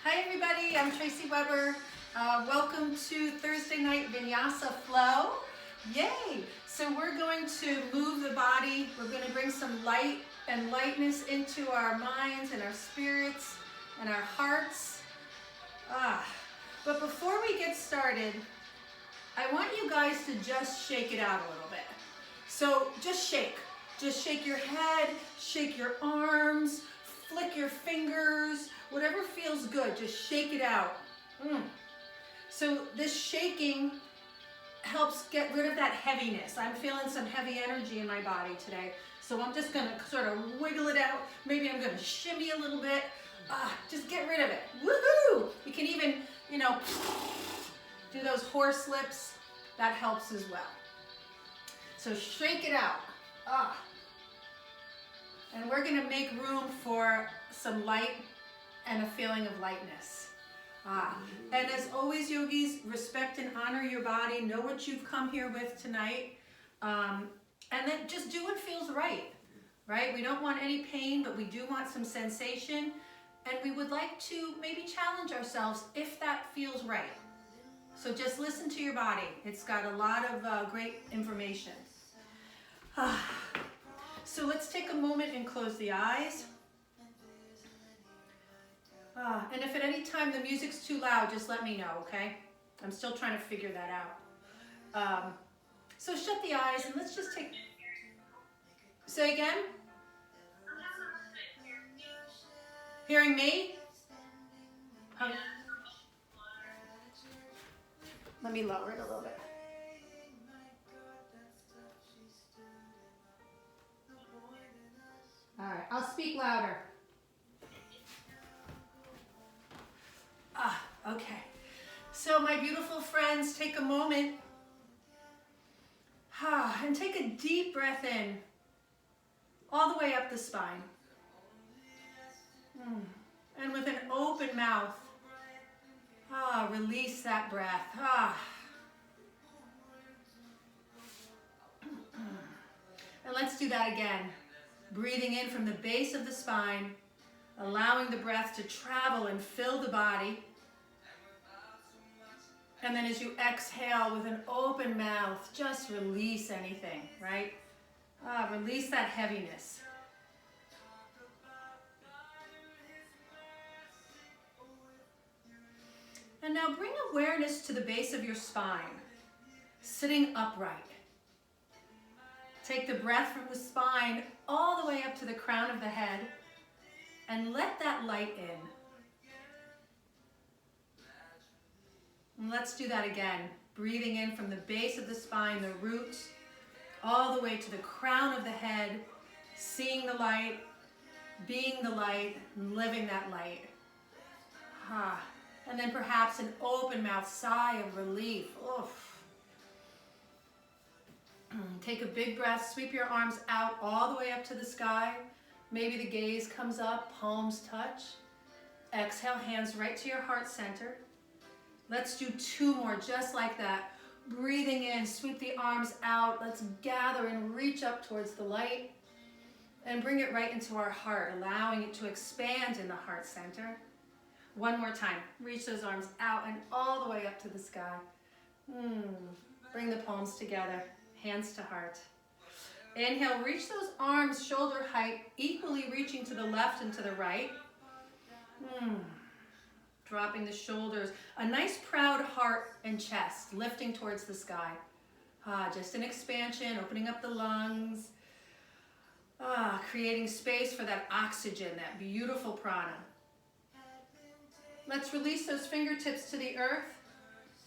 Hi everybody, I'm Tracy Weber. Welcome to Thursday night Vinyasa Flow. Yay! So we're going to move the body. We're going to bring some light and lightness into our minds and our spirits and our hearts. But before we get started, I want you guys to just shake it out a little bit. So just shake. Just shake your head, shake your arms, flick your fingers, whatever feels good, just shake it out. So this shaking helps get rid of that heaviness. I'm feeling some heavy energy in my body today. So I'm just gonna sort of wiggle it out. Maybe I'm gonna shimmy a little bit. Just get rid of it. Woohoo! You can even, do those horse lips. That helps as well. So shake it out. And we're gonna make room for some light and a feeling of lightness. And as always, yogis, respect and honor your body. Know what you've come here with tonight. And then just do what feels right? We don't want any pain, but we do want some sensation. And we would like to maybe challenge ourselves if that feels right. So just listen to your body. It's got a lot of great information. So let's take a moment and close the eyes. And if at any time the music's too loud, just let me know, okay? I'm still trying to figure that out. So shut the eyes and let's just take... Say again? Hearing me? Let me lower it a little bit. All right, I'll speak louder. Okay. So my beautiful friends, take a moment and take a deep breath in, all the way up the spine. And with an open mouth, release that breath. And let's do that again. Breathing in from the base of the spine, allowing the breath to travel and fill the body. And then as you exhale with an open mouth, just release anything, right? Release that heaviness. And now bring awareness to the base of your spine, sitting upright. Take the breath from the spine all the way up to the crown of the head and let that light in. And let's do that again. Breathing in from the base of the spine, the roots, all the way to the crown of the head, seeing the light, being the light, and living that light. And then perhaps an open mouth sigh of relief. Oof. Take a big breath, sweep your arms out all the way up to the sky. Maybe the gaze comes up, palms touch. Exhale, hands right to your heart center. Let's do two more just like that. Breathing in, sweep the arms out. Let's gather and reach up towards the light and bring it right into our heart, allowing it to expand in the heart center. One more time. Reach those arms out and all the way up to the sky. Bring the palms together, hands to heart. Inhale, reach those arms shoulder height, equally reaching to the left and to the right. Dropping the shoulders, a nice proud heart and chest, lifting towards the sky. Just an expansion, opening up the lungs, creating space for that oxygen, that beautiful prana. Let's release those fingertips to the earth.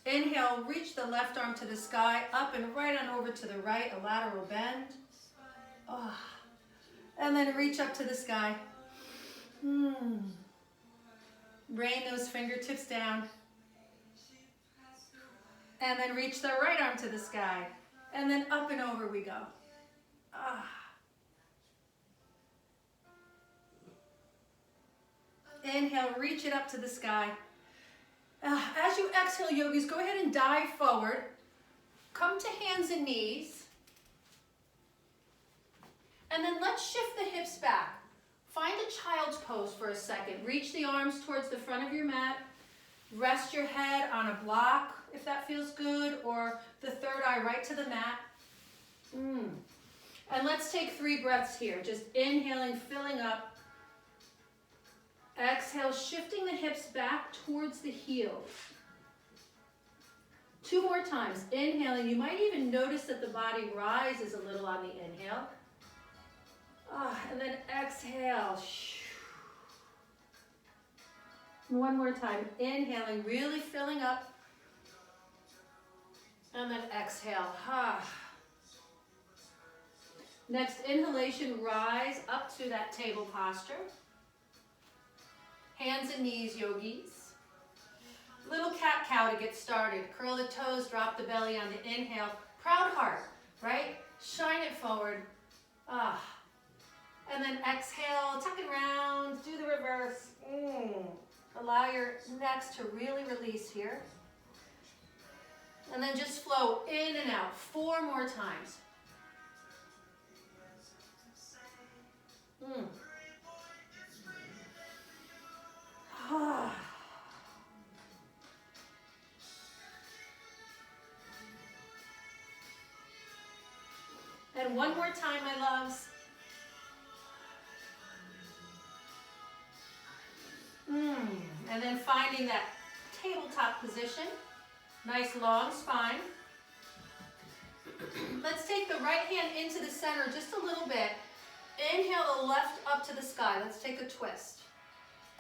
Inhale, reach the left arm to the sky, up and right on over to the right, a lateral bend. And then reach up to the sky. Rain those fingertips down. And then reach the right arm to the sky. And then up and over we go. Inhale, reach it up to the sky. As you exhale, yogis, go ahead and dive forward. Come to hands and knees. And then let's shift the hips back. Find a child's pose for a second. Reach the arms towards the front of your mat. Rest your head on a block if that feels good, or the third eye right to the mat. And let's take 3 breaths here. Just inhaling, filling up. Exhale, shifting the hips back towards the heels. 2 more times. Inhaling. You might even notice that the body rises a little on the inhale. And then exhale. 1 more time. Inhaling, really filling up. And then exhale. Next inhalation, rise up to that table posture. Hands and knees, yogis. Little cat-cow to get started. Curl the toes, drop the belly on the inhale. Proud heart, right? Shine it forward. And then exhale, tuck it round, do the reverse. Allow your necks to really release here. And then just flow in and out 4 more times. And 1 more time, my loves. And then finding that tabletop position. Nice long spine. Let's take the right hand into the center just a little bit. Inhale the left up to the sky. Let's take a twist.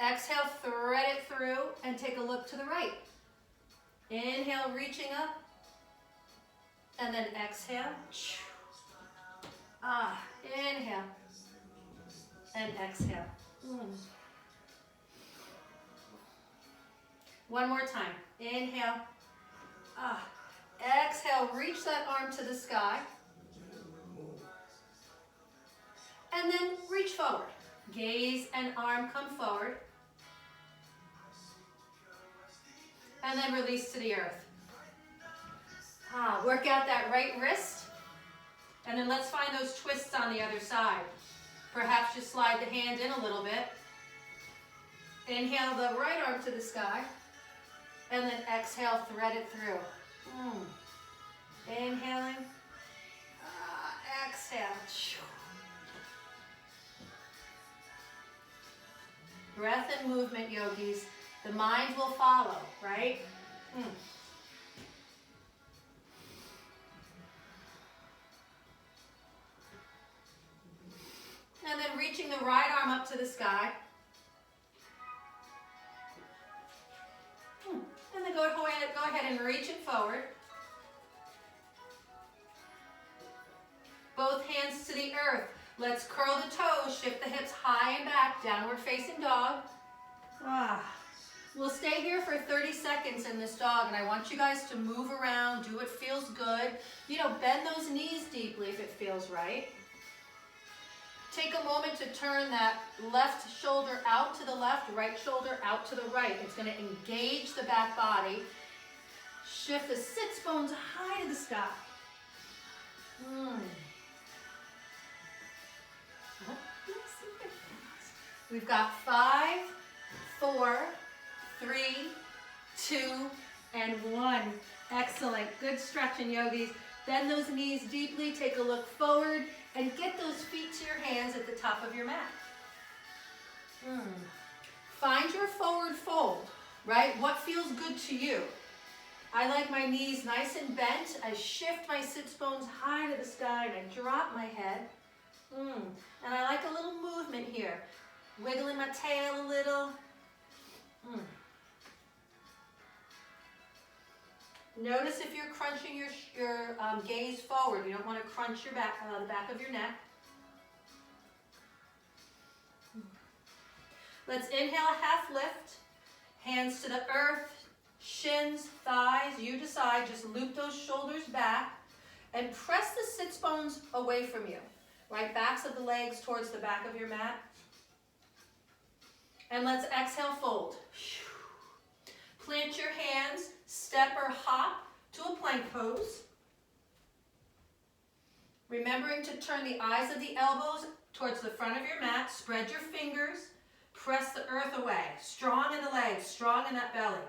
Exhale, thread it through and take a look to the right. Inhale, reaching up. And then exhale. Inhale. And exhale. 1 more time. Inhale. Exhale, reach that arm to the sky. And then reach forward. Gaze and arm come forward. And then release to the earth. Work out that right wrist. And then let's find those twists on the other side. Perhaps just slide the hand in a little bit. Inhale the right arm to the sky. And then exhale, thread it through. Inhaling. Exhale. Breath and movement, yogis. The mind will follow, right? And then reaching the right arm up to the sky. And then go ahead and reach it forward. Both hands to the earth. Let's curl the toes, shift the hips high and back, downward facing dog. We'll stay here for 30 seconds in this dog, and I want you guys to move around, do what feels good. Bend those knees deeply if it feels right. Take a moment to turn that left shoulder out to the left, right shoulder out to the right. It's going to engage the back body. Shift the sits bones high to the sky. We've got 5, 4, 3, 2, and 1. Excellent. Good stretching, yogis. Bend those knees deeply. Take a look forward. And get those feet to your hands at the top of your mat. Find your forward fold, right? What feels good to you? I like my knees nice and bent. I shift my sits bones high to the sky and I drop my head. And I like a little movement here. Wiggling my tail a little. Notice if you're crunching your gaze forward. You don't want to crunch your back, the back of your neck. Let's inhale a half lift. Hands to the earth, shins, thighs. You decide. Just loop those shoulders back and press the sits bones away from you. Right, backs of the legs towards the back of your mat. And let's exhale, fold. Plant your hands, step or hop to a plank pose. Remembering to turn the eyes of the elbows towards the front of your mat. Spread your fingers. Press the earth away. Strong in the legs, strong in that belly.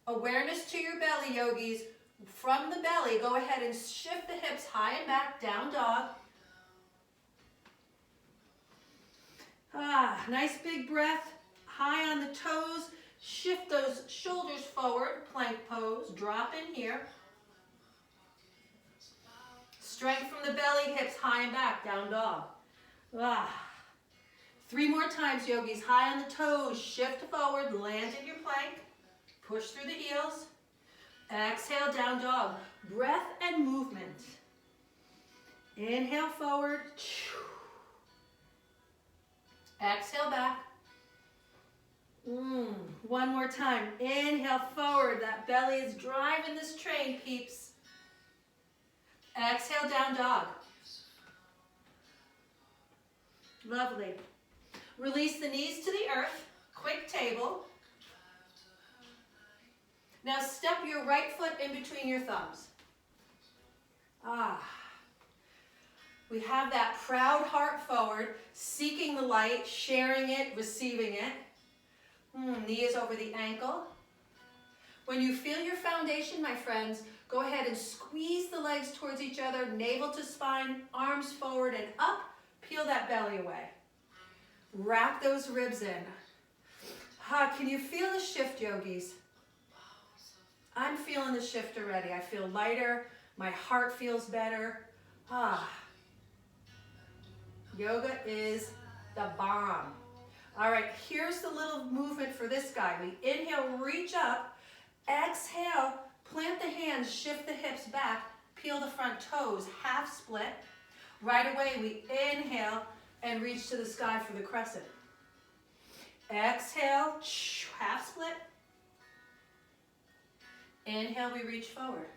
Awareness to your belly, yogis. From the belly, go ahead and shift the hips high and back, down dog. Nice big breath. High on the toes. Shift those shoulders forward, plank pose. Drop in here. Strength from the belly, hips high and back, down dog. 3 more times, yogis. High on the toes, shift forward, land in your plank. Push through the heels. Exhale, down dog. Breath and movement. Inhale forward. Exhale back. One more time. Inhale forward. That belly is driving this train, peeps. Exhale, down dog. Lovely. Release the knees to the earth. Quick table. Now step your right foot in between your thumbs. We have that proud heart forward, seeking the light, sharing it, receiving it. Knee is over the ankle. When you feel your foundation, my friends, go ahead and squeeze the legs towards each other, navel to spine, arms forward and up. Peel that belly away. Wrap those ribs in. Can you feel the shift, yogis? I'm feeling the shift already. I feel lighter. My heart feels better. Yoga is the bomb. All right, here's the little movement for this guy. We inhale, reach up. Exhale, plant the hands, shift the hips back, peel the front toes, half split. Right away, we inhale and reach to the sky for the crescent. Exhale, half split. Inhale, we reach forward.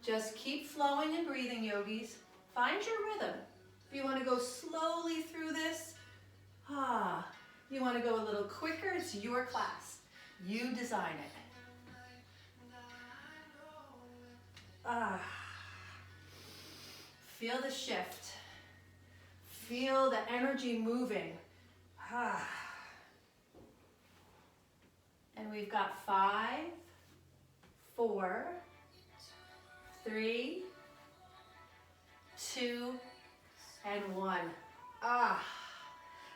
Just keep flowing and breathing, yogis. Find your rhythm. If you want to go slowly through this, you want to go a little quicker, it's your class. You design it. Feel the shift. Feel the energy moving. And we've got 5, 4, 3, 2, and 1.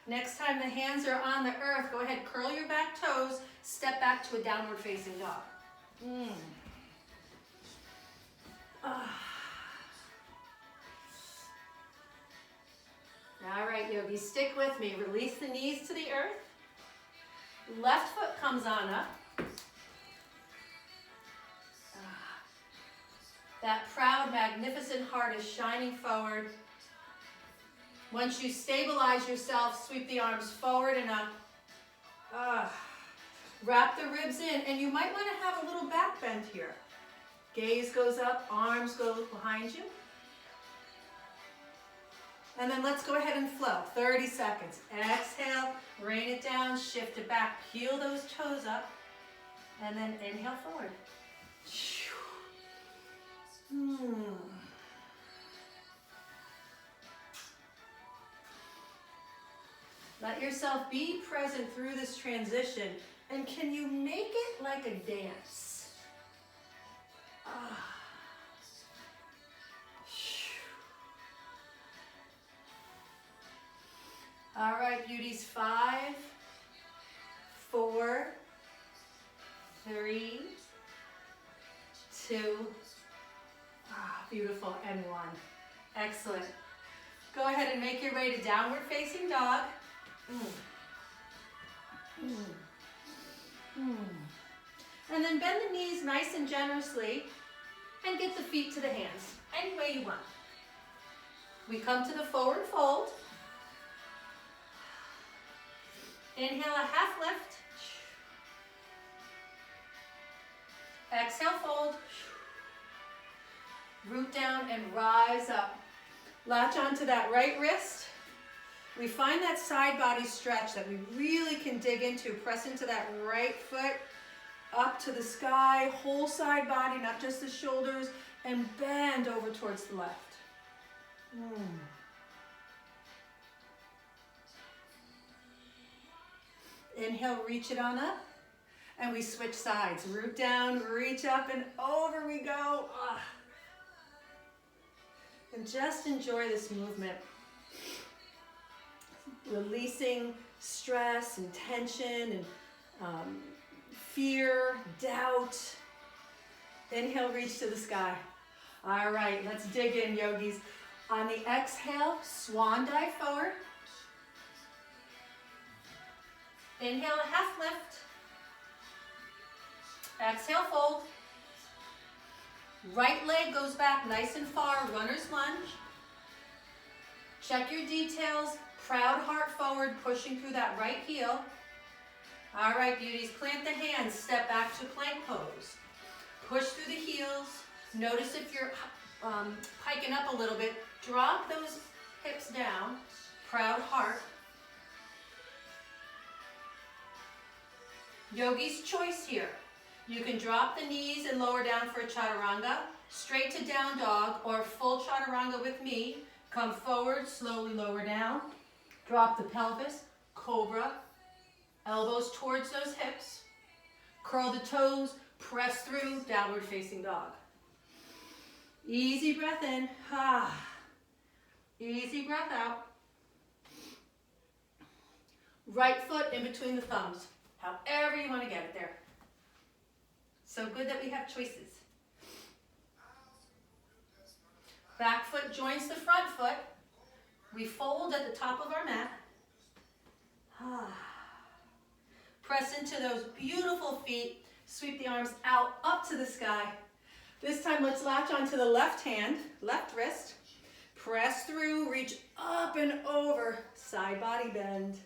Next time the hands are on the earth, go ahead, curl your back toes, step back to a downward facing dog. All right, yogis, stick with me. Release the knees to the earth. Left foot comes on up. That proud, magnificent heart is shining forward. Once you stabilize yourself, sweep the arms forward and up. Wrap the ribs in, and you might want to have a little back bend here. Gaze goes up, arms go behind you. And then let's go ahead and flow. 30 seconds. Exhale, rain it down, shift it back, peel those toes up, and then inhale forward. Let yourself be present through this transition, and can you make it like a dance? All right, beauties, 5, 4, 3, 2, beautiful, and 1. Excellent. Go ahead and make your way to downward facing dog. And then bend the knees nice and generously and get the feet to the hands, any way you want. We come to the forward fold. Inhale, a half lift. Exhale, fold. Root down and rise up. Latch onto that right wrist. We find that side body stretch that we really can dig into. Press into that right foot, up to the sky, whole side body, not just the shoulders. and bend over towards the left. Inhale, reach it on up, and we switch sides. Root down, reach up, and over we go. And just enjoy this movement. Releasing stress and tension and fear, doubt. Inhale, reach to the sky. All right, let's dig in, yogis. On the exhale, swan dive forward. Inhale, a half lift. Exhale, fold. Right leg goes back nice and far, runner's lunge. Check your details. Proud heart forward, pushing through that right heel. All right, beauties, plant the hands, step back to plank pose. Push through the heels. Notice if you're hiking up a little bit, drop those hips down. Proud heart. Yogi's choice here. You can drop the knees and lower down for a chaturanga, straight to down dog, or full chaturanga with me. Come forward, slowly lower down. Drop the pelvis, cobra. Elbows towards those hips. Curl the toes, press through, downward facing dog. Easy breath in. Easy breath out. Right foot in between the thumbs. However you want to get it there. So good that we have choices. Back foot joins the front foot. We fold at the top of our mat. Press into those beautiful feet. Sweep the arms out, up to the sky. This time let's latch onto the left hand, left wrist. Press through, reach up and over. Side body bend.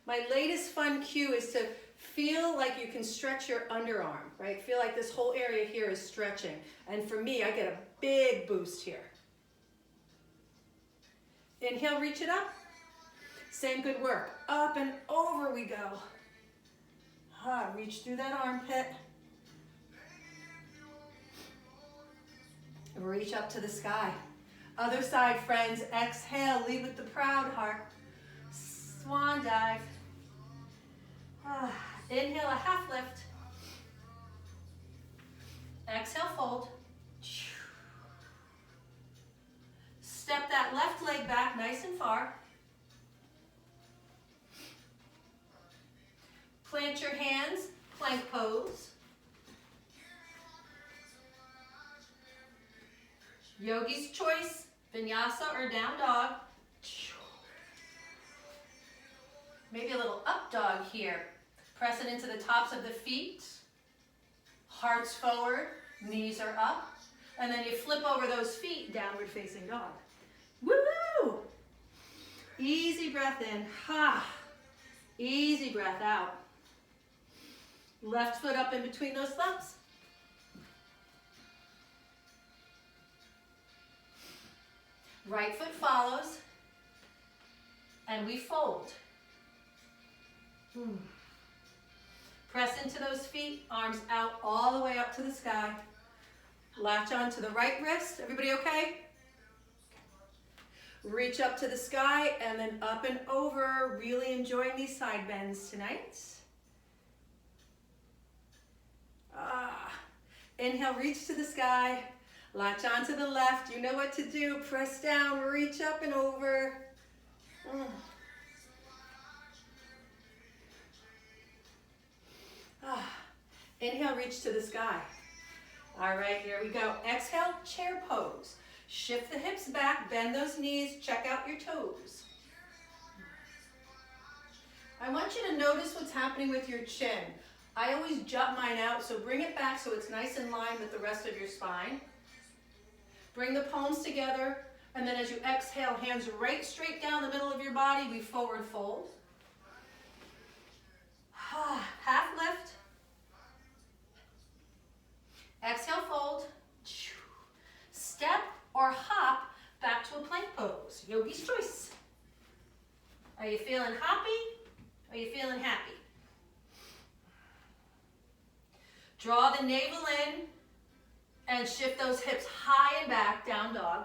My latest fun cue is to feel like you can stretch your underarm, right? Feel like this whole area here is stretching. And for me, I get a big boost here. Inhale, reach it up. Same good work. Up and over we go. Reach through that armpit. Reach up to the sky. Other side, friends. Exhale, lead with the proud heart. Swan dive. Inhale, a half lift. Exhale, fold. Step that left leg back nice and far. Plant your hands, plank pose. Yogi's choice, vinyasa or down dog. Maybe a little up dog here. Press it into the tops of the feet. Hearts forward, knees are up. And then you flip over those feet, downward facing dog. Woo! Easy breath in. Easy breath out. Left foot up in between those thumbs. Right foot follows. And we fold. Press into those feet, arms out all the way up to the sky. Latch onto the right wrist. Everybody okay? Reach up to the sky and then up and over. Really enjoying these side bends tonight. Inhale, reach to the sky. Latch onto the left. You know what to do. Press down, reach up and over. Inhale, reach to the sky. All right, here we go. Exhale, chair pose. Shift the hips back, bend those knees, check out your toes. I want you to notice what's happening with your chin. I always jut mine out, so bring it back so it's nice in line with the rest of your spine. Bring the palms together, and then as you exhale, hands right straight down the middle of your body, we forward fold. Half lift. Exhale, fold. Step or hop back to a plank pose. Yogi's choice. Are you feeling hoppy? Are you feeling happy? Draw the navel in, And shift those hips high and back, down dog.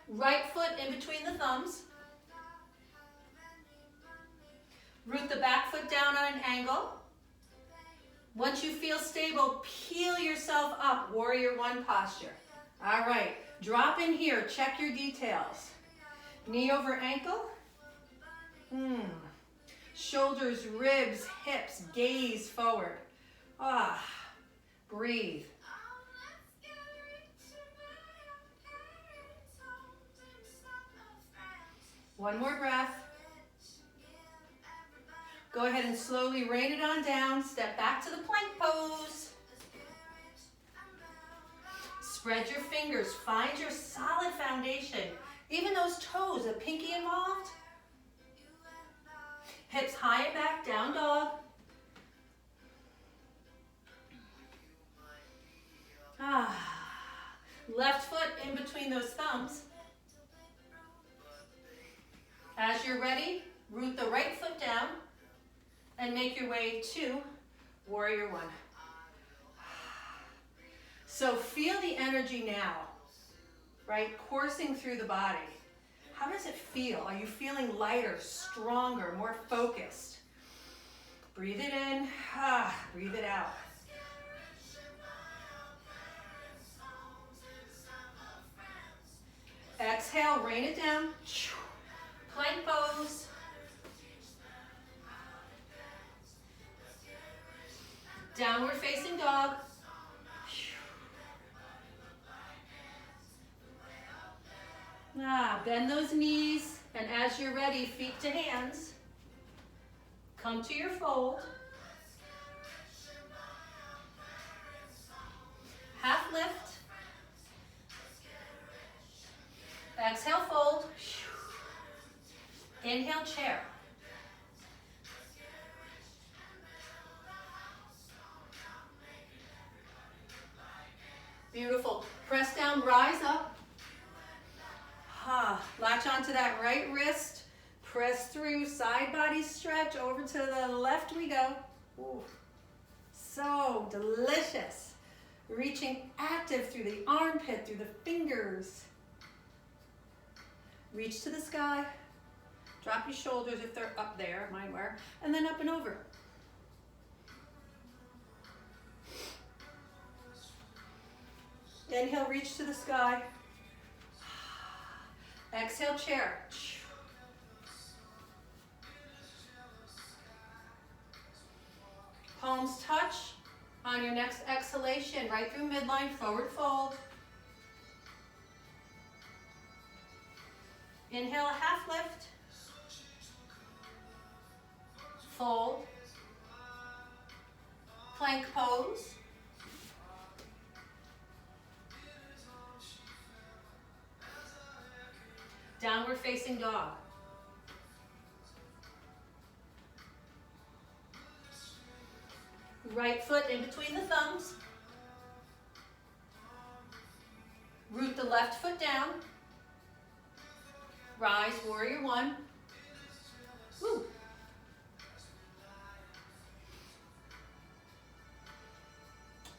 Right foot in between the thumbs. Root the back foot down on an angle. Once you feel stable, peel yourself up, warrior one posture. All right, drop in here, check your details. Knee over ankle. Shoulders, ribs, hips, gaze forward. Breathe. One more breath. Go ahead and slowly rain it on down. Step back to the plank pose. Spread your fingers. Find your solid foundation. Even those toes, a pinky involved. Hips high and back, down dog. Left foot in between those thumbs. As you're ready, root the right foot down and make your way to warrior one. So feel the energy now, right? Coursing through the body. How does it feel? Are you feeling lighter, stronger, more focused? Breathe it in, breathe it out. Exhale, rain it down. Plank pose. Downward facing dog. Bend those knees, and as you're ready, feet to hands. Come to your fold. Half lift. Exhale, fold. Inhale, chair. Beautiful. Press down, rise up. Latch onto that right wrist. Press through, side body stretch. Over to the left we go. Ooh, so delicious. Reaching active through the armpit, through the fingers. Reach to the sky. Drop your shoulders if they're up there, mine were, and then up and over. Inhale, reach to the sky. Exhale, chair. Palms touch on your next exhalation, right through midline, forward fold. Inhale, a half lift. Fold. Plank pose. Downward facing dog. Right foot in between the thumbs. Root the left foot down. Rise, warrior one. Woo.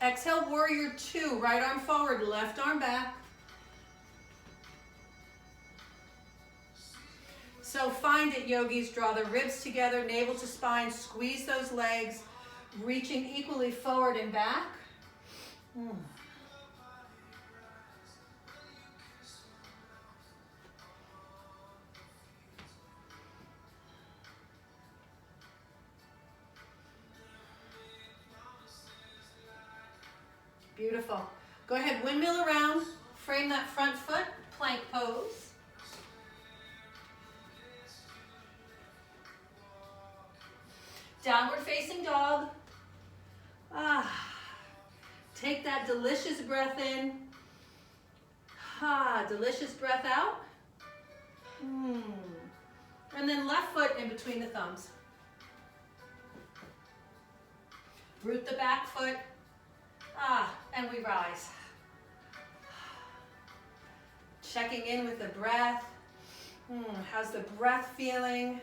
Exhale, warrior two. Right arm forward, left arm back. So find it, yogis. Draw the ribs together, navel to spine. Squeeze those legs, reaching equally forward and back. Beautiful. Go ahead, windmill around. Frame that front foot, plank pose. Downward facing dog. Take that delicious breath in. Delicious breath out. And then left foot in between the thumbs. Root the back foot. And we rise. Checking in with the breath. How's the breath feeling?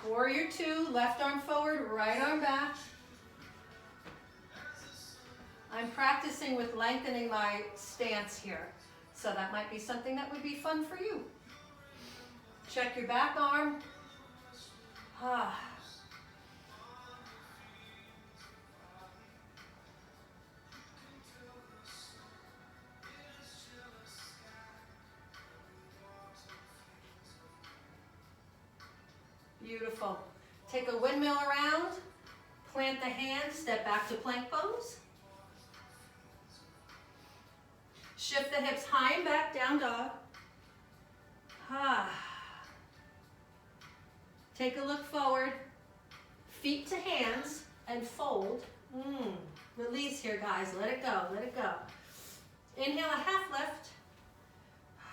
Warrior two, left arm forward, right arm back. I'm practicing with lengthening my stance here, so that might be something that would be fun for you. Check your back arm. Ah. Beautiful. Take a windmill around, plant the hands, step back to plank pose. Shift the hips high and back, down dog. Ah. Take a look forward, feet to hands, and fold. Release here, guys. Let it go, let it go. Inhale, a half lift.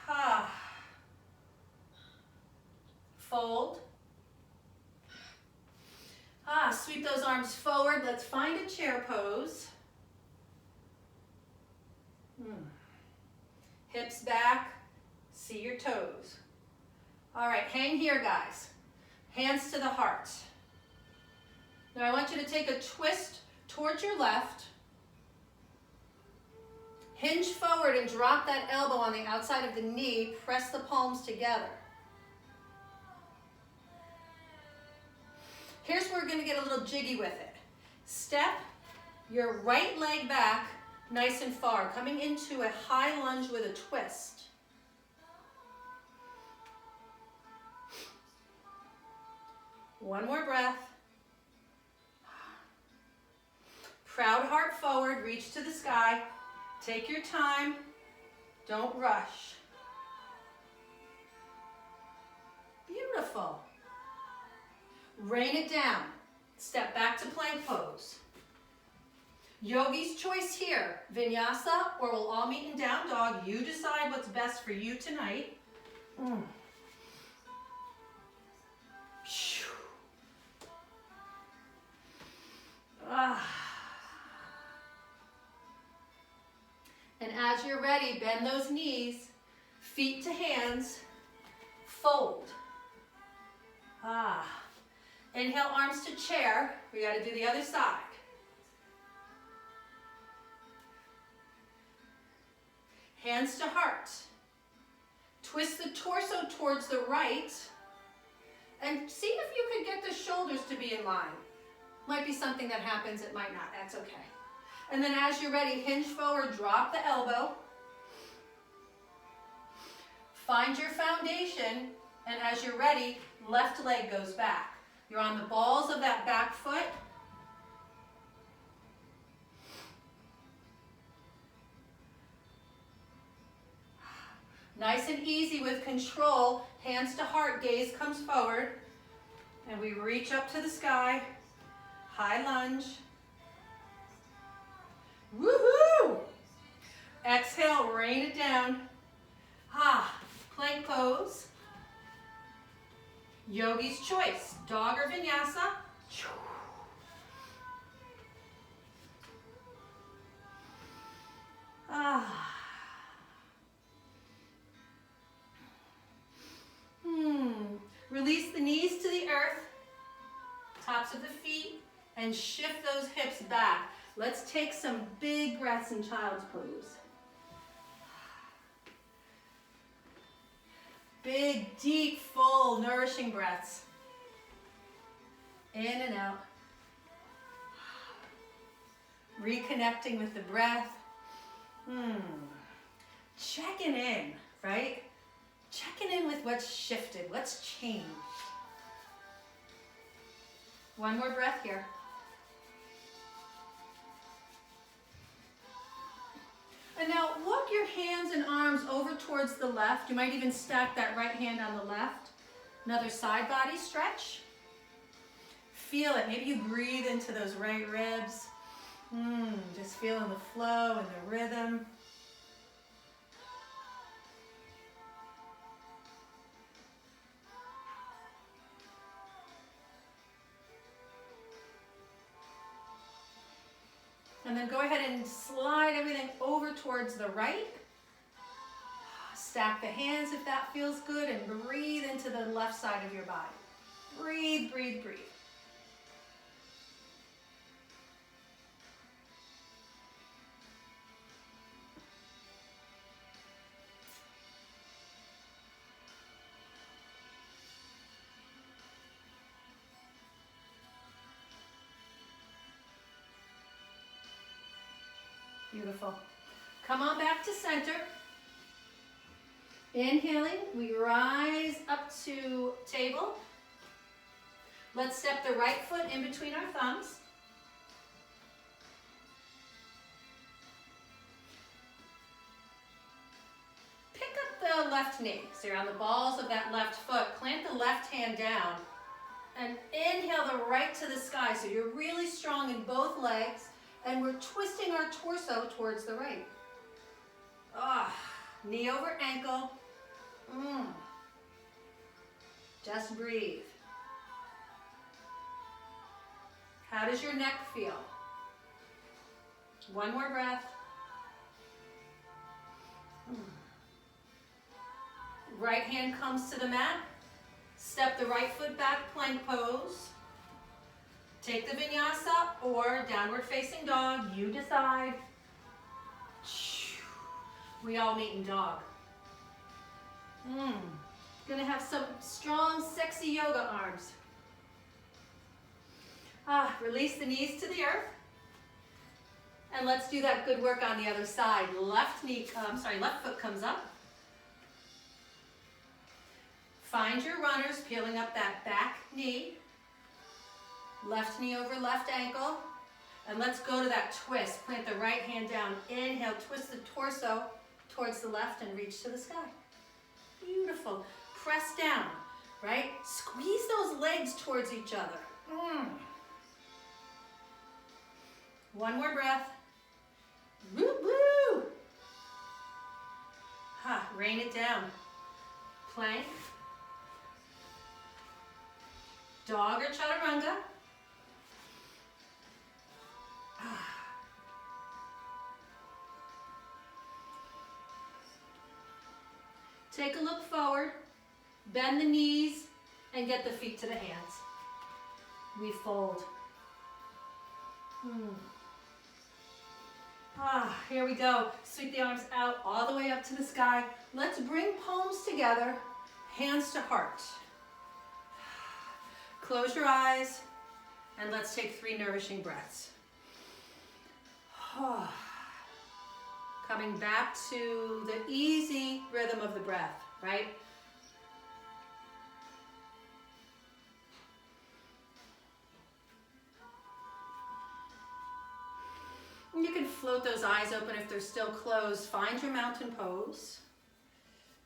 Ah. Fold. Ah, sweep those arms forward. Let's find a chair pose. Hips back, see your toes. All right, hang here, guys. Hands to the heart. Now I want you to take a twist towards your left. Hinge forward and drop that elbow on the outside of the knee. Press the palms together. Here's where we're going to get a little jiggy with it. Step your right leg back nice and far, coming into a high lunge with a twist. One more breath. Proud heart forward, reach to the sky. Take your time, don't rush. Beautiful. Rain it down. Step back to plank pose. Yogi's choice here, Vinyasa, or we'll all meet in down dog. You decide what's best for you tonight. And as you're ready, bend those knees, feet to hands, fold. Inhale, arms to chair. We got to do the other side. Hands to heart. Twist the torso towards the right. And see if you can get the shoulders to be in line. Might be something that happens, it might not, that's okay. And then as you're ready, hinge forward, drop the elbow. Find your foundation, and as you're ready, left leg goes back. You're on the balls of that back foot. Nice and easy with control, hands to heart, gaze comes forward, and we reach up to the sky, high lunge. Woohoo! Exhale, rain it down. Plank pose. Yogi's choice, dog or vinyasa. Release the knees to the earth, tops of the feet, and shift those hips back. Let's take some big breaths in child's pose. Big, deep, full, nourishing breaths. In and out. Reconnecting with the breath. Checking in, right? Checking in with what's shifted, what's changed. One more breath here. And now walk your hands and arms over towards the left. You might even stack that right hand on the left. Another side body stretch. Feel it. Maybe you breathe into those right ribs. Just feeling the flow and the rhythm. And then go ahead and slide everything over towards the right. Stack the hands if that feels good, and breathe into the left side of your body. Breathe, breathe, breathe. Beautiful. Come on back to center. Inhaling, we rise up to table. Let's step the right foot in between our thumbs. Pick up the left knee. So you're on the balls of that left foot. Plant the left hand down. And inhale the right to the sky. So you're really strong in both legs. And we're twisting our torso towards the right. Knee over ankle. Just breathe. How does your neck feel? One more breath. Right hand comes to the mat. Step the right foot back, plank pose. Take the vinyasa or downward facing dog. You decide. We all meet in dog. Gonna have some strong, sexy yoga arms. Release the knees to the earth. And let's do that good work on the other side. Left foot comes up. Find your runners, peeling up that back knee. Left knee over left ankle. And let's go to that twist. Plant the right hand down. Inhale, twist the torso towards the left and reach to the sky. Beautiful. Press down, right? Squeeze those legs towards each other. One more breath. Woo woo. Rain it down. Plank. Dog or chaturanga. Take a look forward, bend the knees, and get the feet to the hands. We fold. Here we go. Sweep the arms out all the way up to the sky. Let's bring palms together, hands to heart. Close your eyes, and let's take 3 nourishing breaths. Coming back to the easy rhythm of the breath, right? You can float those eyes open if they're still closed. Find your mountain pose.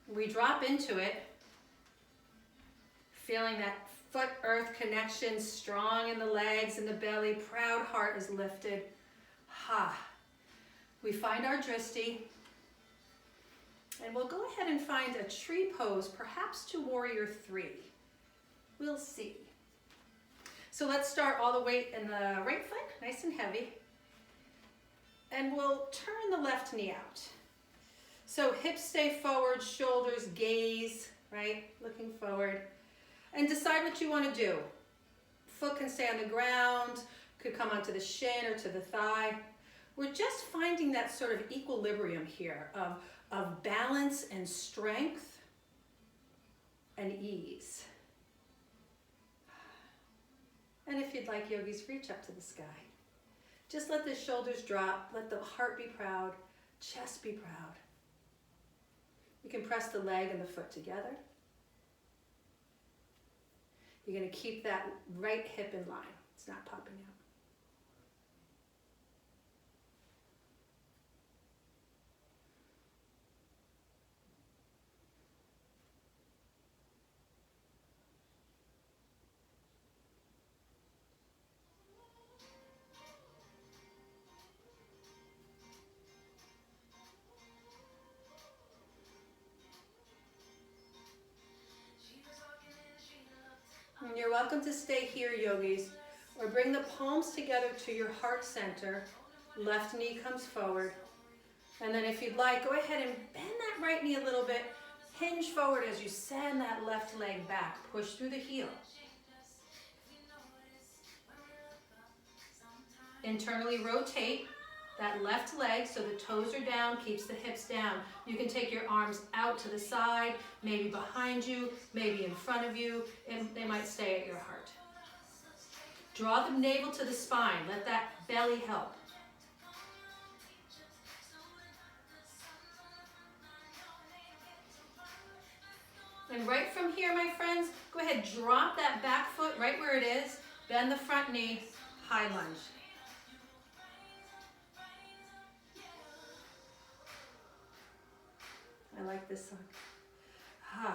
We drop into it, feeling that foot-earth connection, strong in the legs and the belly. Proud heart is lifted. We find our drishti, and we'll go ahead and find a tree pose, perhaps to warrior 3. We'll see. So let's start all the weight in the right foot, nice and heavy. And we'll turn the left knee out. So hips stay forward, shoulders gaze, right? Looking forward. And decide what you want to do. Foot can stay on the ground, could come onto the shin or to the thigh. We're just finding that sort of equilibrium here of balance and strength and ease. And if you'd like, yogis, reach up to the sky. Just let the shoulders drop, let the heart be proud, chest be proud. You can press the leg and the foot together. You're going to keep that right hip in line. It's not popping out. And you're welcome to stay here, yogis, or bring the palms together to your heart center. Left knee comes forward. And then if you'd like, go ahead and bend that right knee a little bit. Hinge forward as you send that left leg back. Push through the heel. internally rotate that left leg so the toes are down, keeps the hips down. You can take your arms out to the side, maybe behind you, maybe in front of you, and they might stay at your heart. Draw the navel to the spine. Let that belly help. And right from here, my friends, go ahead, drop that back foot right where it is. Bend the front knee, high lunge. I like this one.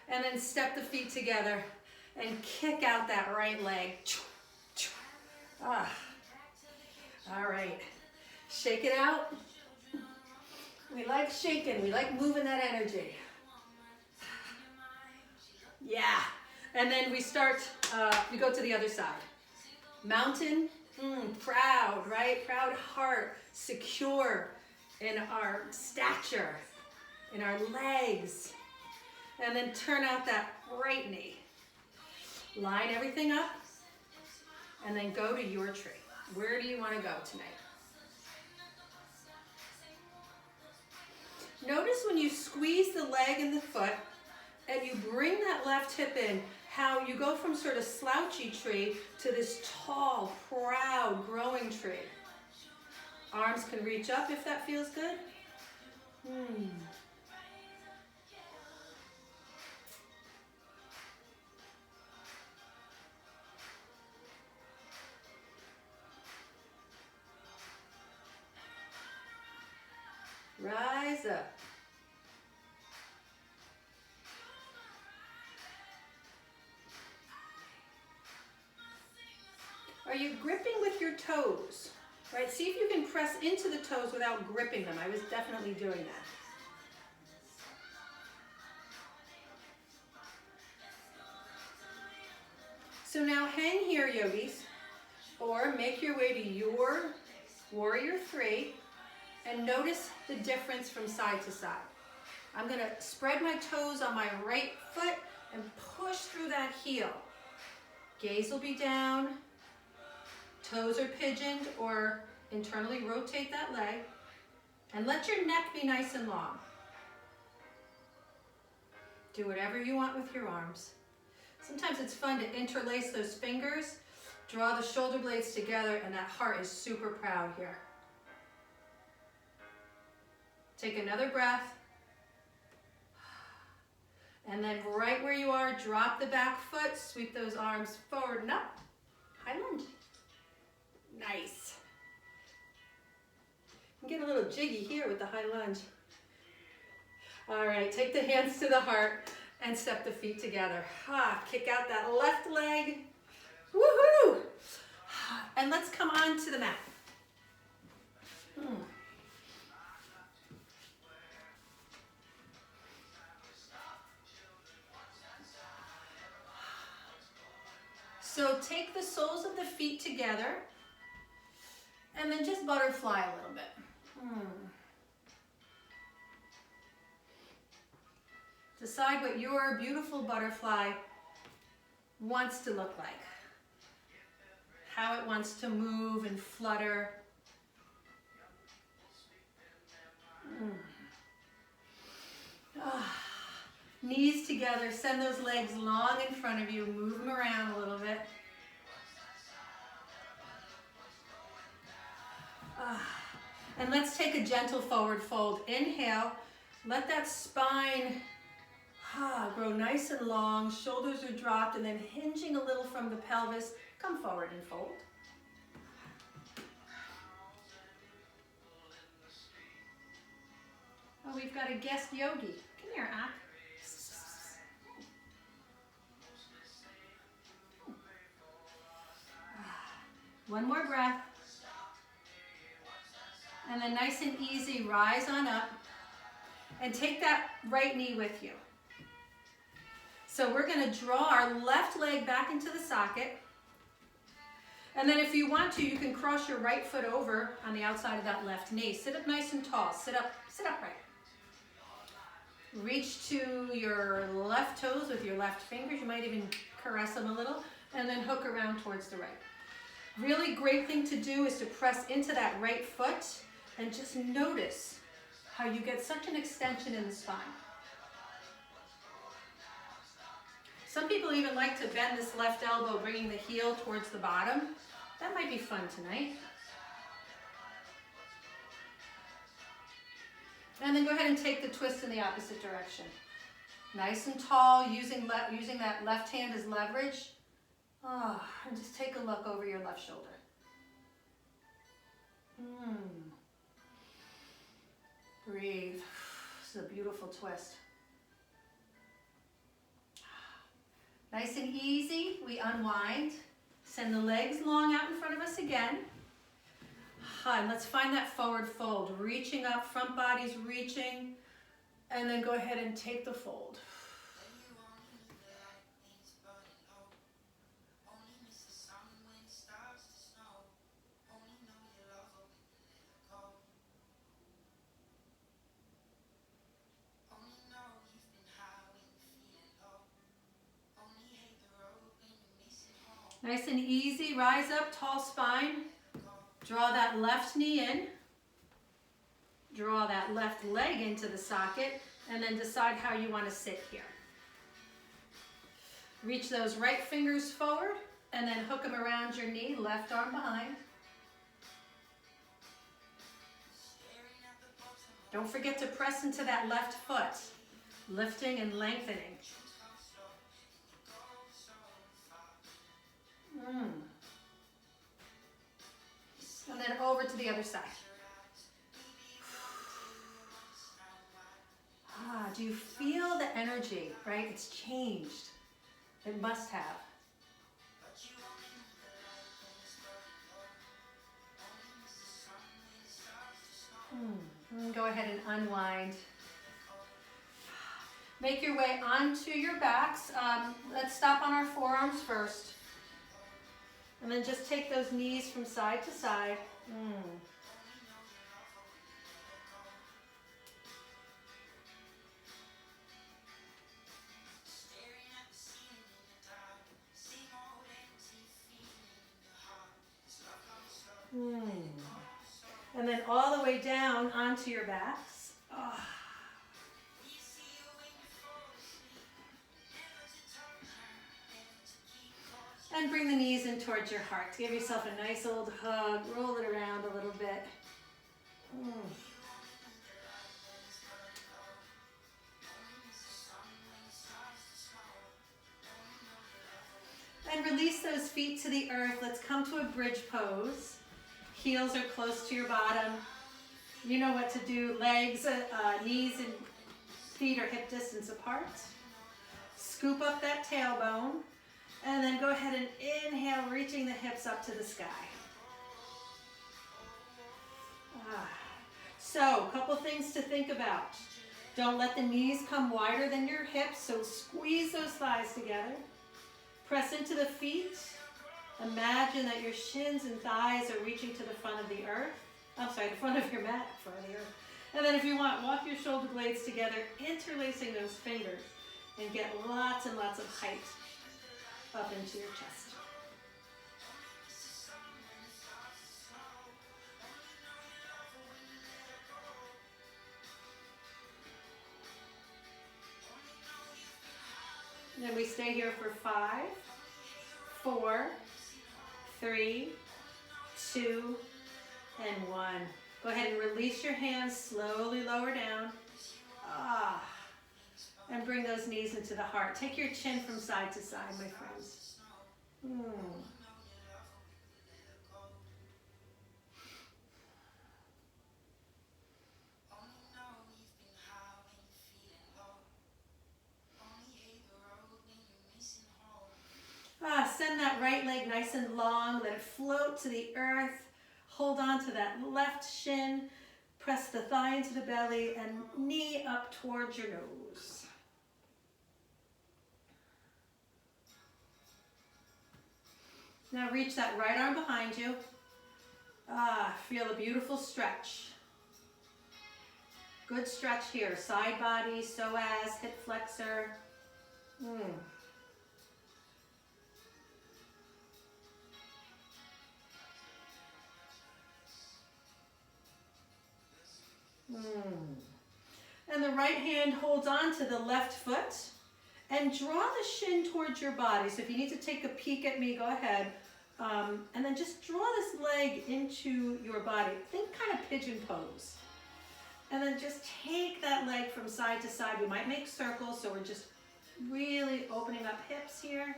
And then step the feet together and kick out that right leg. All right. Shake it out. We like shaking. We like moving that energy. Yeah. And then we start, we go to the other side. Mountain, proud, right? Proud heart, secure in our stature, in our legs. And then turn out that right knee. Line everything up. And then go to your tree. Where do you want to go tonight? Notice when you squeeze the leg and the foot and you bring that left hip in, how you go from sort of slouchy tree to this tall, proud, growing tree. Arms can reach up if that feels good. Rise up. Are you gripping with your toes? Right? See if you can press into the toes without gripping them. I was definitely doing that. So now hang here, yogis, or make your way to your warrior three and notice the difference from side to side. I'm going to spread my toes on my right foot and push through that heel. Gaze will be down. Toes are pigeoned or internally rotate that leg. And let your neck be nice and long. Do whatever you want with your arms. Sometimes it's fun to interlace those fingers, draw the shoulder blades together, and that heart is super proud here. Take another breath. And then right where you are, drop the back foot, sweep those arms forward and up. High lunge. Nice. You can get a little jiggy here with the high lunge. All right, take the hands to the heart and step the feet together. Kick out that left leg. Woohoo! And let's come on to the mat. So take the soles of the feet together and then just butterfly a little bit. Decide what your beautiful butterfly wants to look like. How it wants to move and flutter. Knees together, send those legs long in front of you, move them around a little bit. And let's take a gentle forward fold. Inhale, let that spine grow nice and long, shoulders are dropped, and then hinging a little from the pelvis, come forward and fold. Oh, we've got a guest yogi. Come here, Ak. One more breath. And then nice and easy, rise on up and take that right knee with you. So we're going to draw our left leg back into the socket. And then if you want to, you can cross your right foot over on the outside of that left knee. Sit up nice and tall. Sit upright. Reach to your left toes with your left fingers. You might even caress them a little. And then hook around towards the right. Really great thing to do is to press into that right foot and just notice how you get such an extension in the spine. Some people even like to bend this left elbow, bringing the heel towards the bottom. That might be fun tonight. And then go ahead and take the twist in the opposite direction. Nice and tall, using that left hand as leverage. And just take a look over your left shoulder. Breathe. This is a beautiful twist. Nice and easy, we unwind. Send the legs long out in front of us again. And let's find that forward fold. Reaching up, front body's reaching. And then go ahead and take the fold. Nice and easy, rise up, tall spine. Draw that left knee in. Draw that left leg into the socket, and then decide how you want to sit here. Reach those right fingers forward, and then hook them around your knee, left arm behind. Don't forget to press into that left foot, lifting and lengthening. And then over to the other side. Do you feel the energy, right? It's changed. It must have. Go ahead and unwind. Make your way onto your backs. Let's stop on our forearms first. And then just take those knees from side to side. And then all the way down onto your backs. And bring the knees in towards your heart. Give yourself a nice old hug. Roll it around a little bit. And release those feet to the earth. Let's come to a bridge pose. Heels are close to your bottom. You know what to do. Legs, knees and feet are hip distance apart. Scoop up that tailbone. And then go ahead and inhale, reaching the hips up to the sky. So, a couple things to think about. Don't let the knees come wider than your hips, so squeeze those thighs together. Press into the feet. Imagine that your shins and thighs are reaching to the front of the earth. The front of your mat, front of the earth. And then if you want, walk your shoulder blades together, interlacing those fingers, and get lots and lots of height up into your chest. Then we stay here for 5, 4, 3, 2, and 1. Go ahead and release your hands, slowly lower down. And bring those knees into the heart. Take your chin from side to side, my friends. Send that right leg nice and long. Let it float to the earth. Hold on to that left shin. Press the thigh into the belly and knee up towards your nose. Now reach that right arm behind you. Feel a beautiful stretch. Good stretch here. Side body, psoas, hip flexor. then the right hand holds on to the left foot and draw the shin towards your body. So if you need to take a peek at me, go ahead. And then just draw this leg into your body. Think kind of pigeon pose. And then just take that leg from side to side. We might make circles, so we're just really opening up hips here.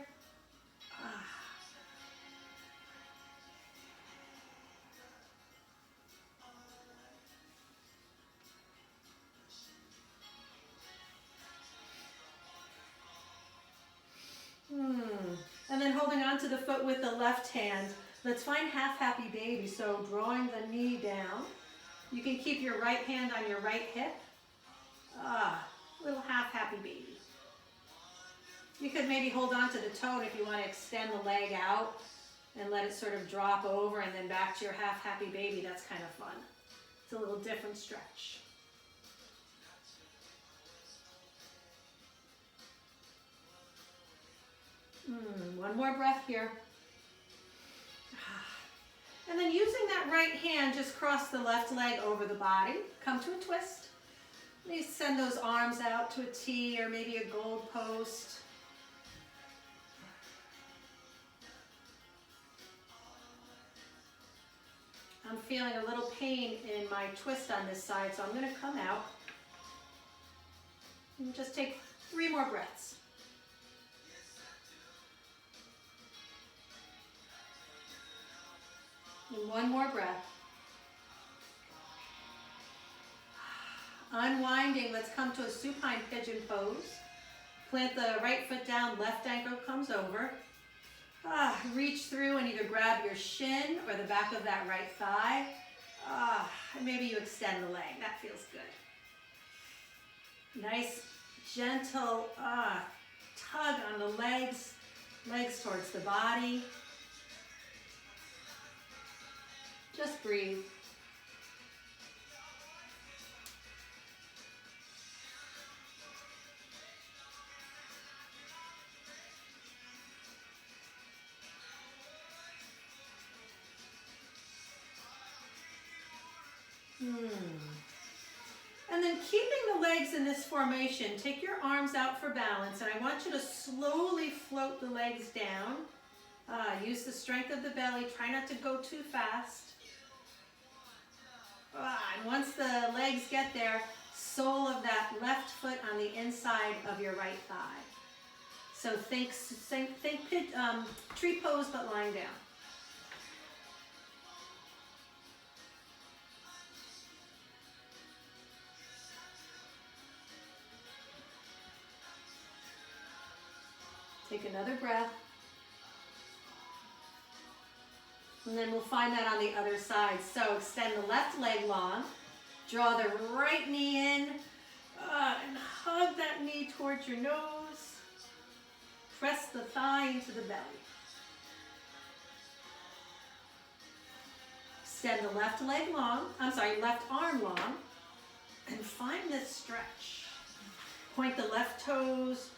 And then holding on to the foot with the left hand. Let's find half happy baby. So drawing the knee down. You can keep your right hand on your right hip. Little half happy baby. You could maybe hold on to the toe if you want to extend the leg out and let it sort of drop over and then back to your half happy baby. That's kind of fun. It's a little different stretch. One more breath here. And then using that right hand, just cross the left leg over the body. Come to a twist. Maybe send those arms out to a T or maybe a gold post. I'm feeling a little pain in my twist on this side, so I'm going to come out. And just take 3 more breaths. And 1 more breath. Unwinding, let's come to a supine pigeon pose. Plant the right foot down, left ankle comes over. Reach through and either grab your shin or the back of that right thigh. Maybe you extend the leg, that feels good. Nice, gentle tug on the legs towards the body. Just breathe. And then keeping the legs in this formation, take your arms out for balance, and I want you to slowly float the legs down. Use the strength of the belly. Try not to go too fast. And once the legs get there, sole of that left foot on the inside of your right thigh. So think tree pose, but lying down. Take another breath. And then we'll find that on the other side. So extend the left leg long. Draw the right knee in. And hug that knee towards your nose. Press the thigh into the belly. Extend the left arm long. And find this stretch. Point the left toes.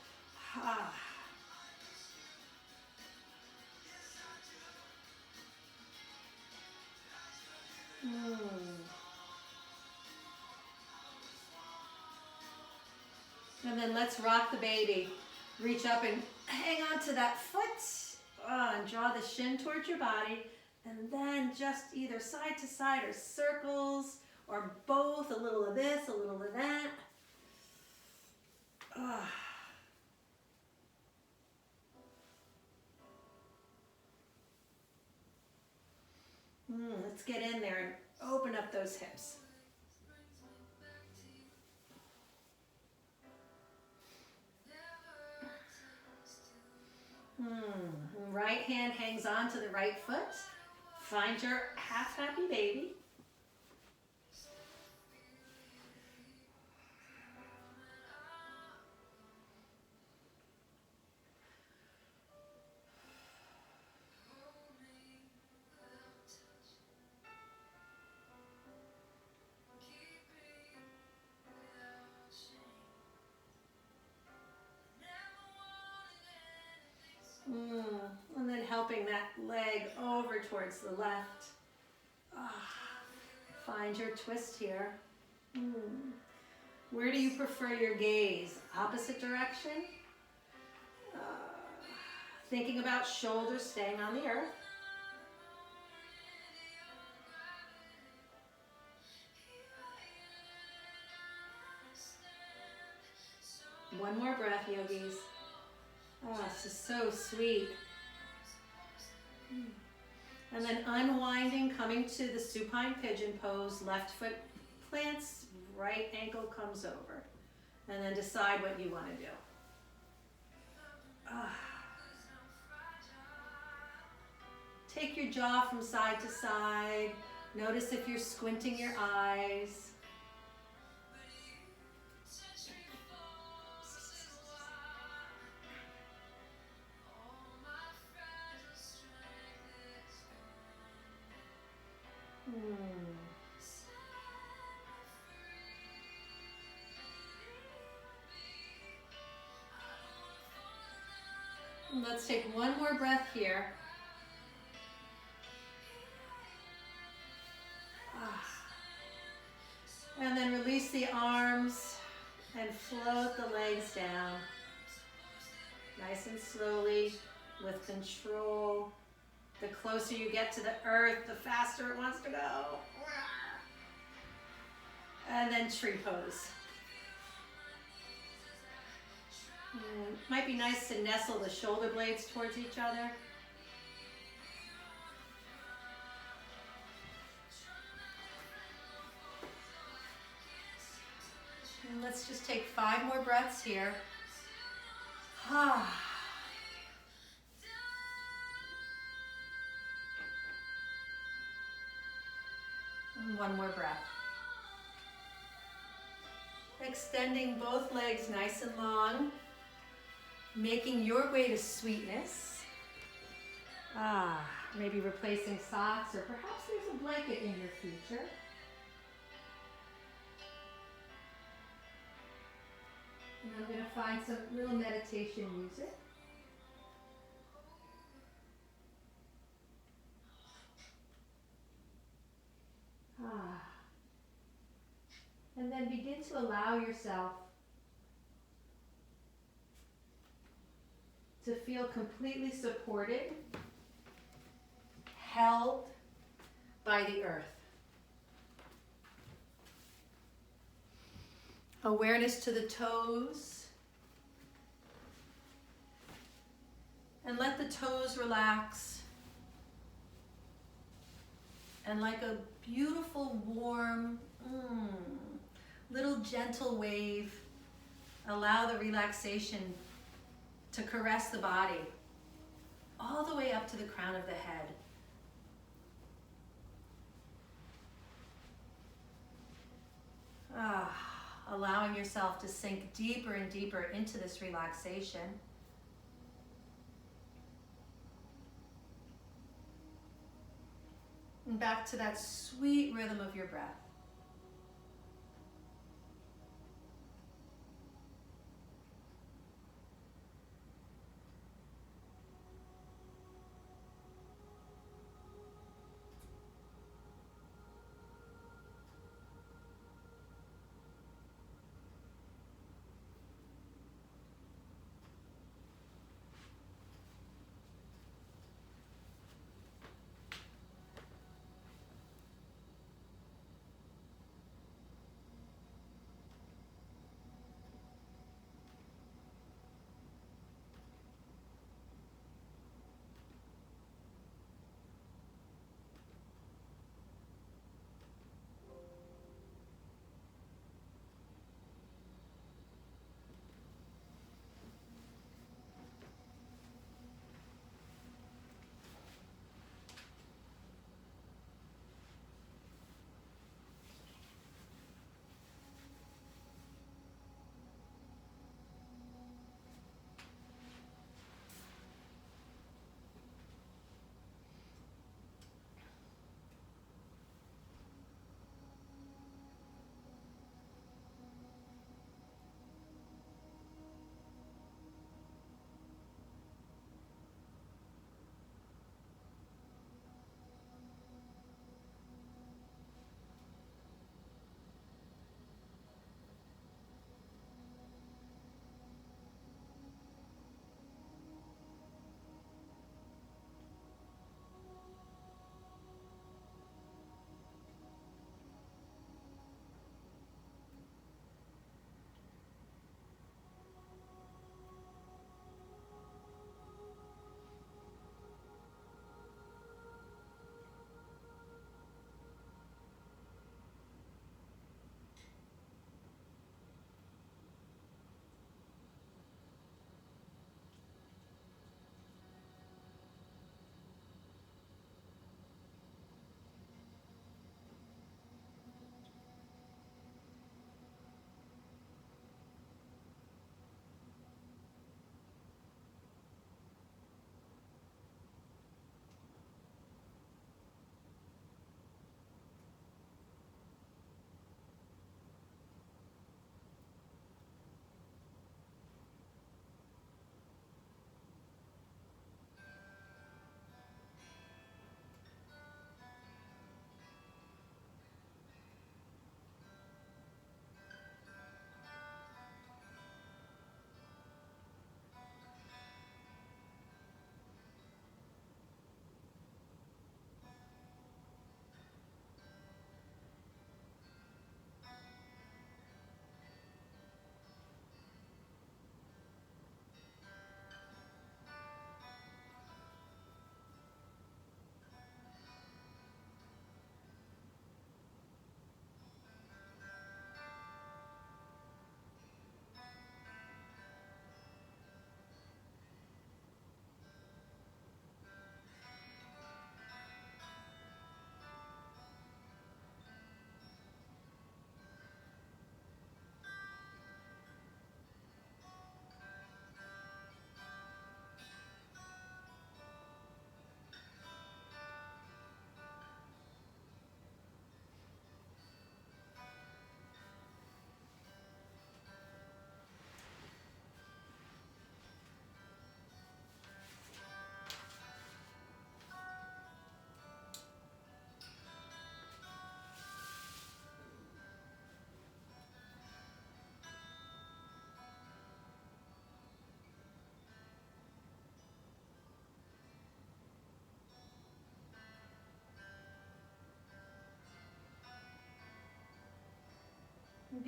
And then let's rock the baby. Reach up and hang on to that foot. And draw the shin towards your body. And then just either side to side or circles or both. A little of this, a little of that. Let's get in there and open up those hips. Right hand hangs on to the right foot. Find your half happy baby. And then helping that leg over towards the left. Find your twist here. Where do you prefer your gaze? Opposite direction? Thinking about shoulders staying on the earth. One more breath, yogis. Oh, this is so sweet. And then unwinding, coming to the supine pigeon pose. Left foot plants, right ankle comes over. And then decide what you want to do. Take your jaw from side to side. Notice if you're squinting your eyes. Let's take one more breath here. And then release the arms and float the legs down. Nice and slowly, with control. The closer you get to the earth, the faster it wants to go. And then tree pose. Might be nice to nestle the shoulder blades towards each other. And let's just take 5 more breaths here. And one more breath. Extending both legs nice and long. Making your way to sweetness. Maybe replacing socks, or perhaps there's a blanket in your future. And I'm going to find some little meditation music. And then begin to allow yourself to feel completely supported, held by the earth. Awareness to the toes. And let the toes relax. And like a beautiful, warm, little gentle wave, allow the relaxation to caress the body all the way up to the crown of the head. Allowing yourself to sink deeper and deeper into this relaxation. And back to that sweet rhythm of your breath.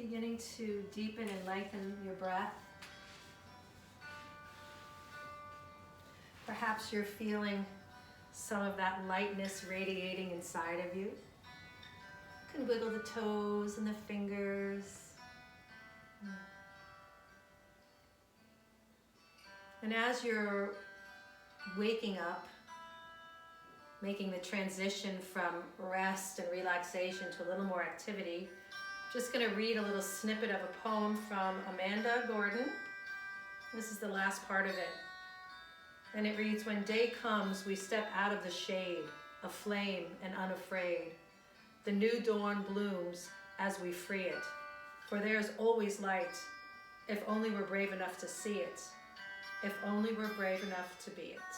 Beginning to deepen and lengthen your breath. Perhaps you're feeling some of that lightness radiating inside of you. You can wiggle the toes and the fingers. And as you're waking up, making the transition from rest and relaxation to a little more activity, just going to read a little snippet of a poem from Amanda Gordon. This is the last part of it. And it reads, "When day comes, we step out of the shade, aflame and unafraid. The new dawn blooms as we free it. For there is always light, if only we're brave enough to see it. If only we're brave enough to be it."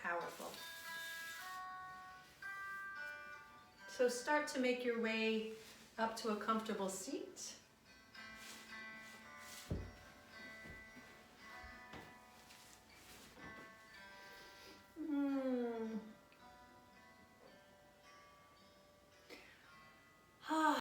Powerful. So start to make your way up to a comfortable seat.